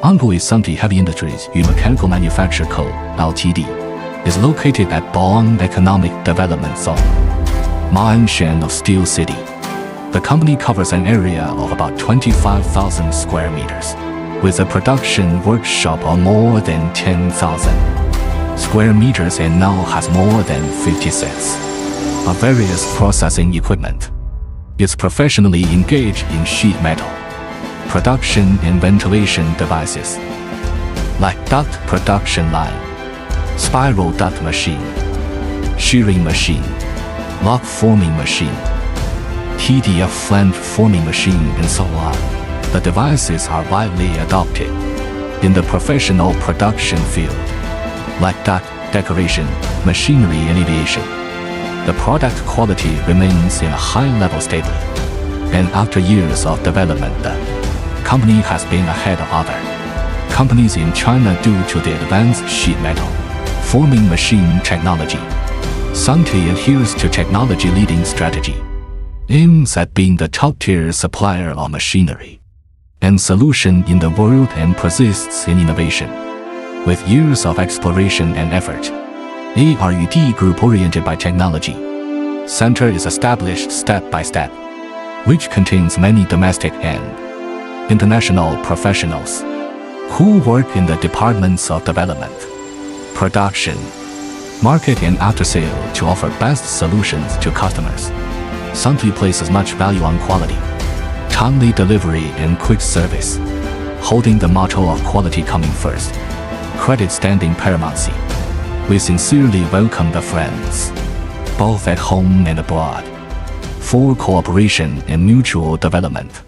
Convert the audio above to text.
Anhui Suntay Heavy Industries与 Mechanical Manufacture Co., Ltd. is located at Bao'an Economic Development Zone, Ma'anshan of Steel City. The company covers an area of about 25,000 square meters, with a production workshop of more than 10,000 square meters and now has more than 56 of various processing equipment. It's professionally engaged in sheet metal production and ventilation devices, like duct production line, spiral duct machine, shearing machine, lock forming machine, TDF flange forming machine, and so on. The devices are widely adopted in the professional production field, like duct decoration, machinery, and aviation. The product quality remains in a high level stably, and after years of development, the company has been ahead of other companies in China due to the advanced sheet metal forming machine technology. Suntay adheres to technology leading strategy, aims at being the top-tier supplier of machinery and solution in the world, and persists in innovation. With years of exploration and effort, ARUD Group oriented by technology Center is established step by step, which contains many domestic and international professionals who work in the departments of development, production, market, and after-sale to offer best solutions to customers. Suntay places much value on quality, timely delivery, and quick service, holding the motto of quality coming first, credit standing paramountcy. We sincerely welcome the friends, both at home and abroad, for cooperation and mutual development.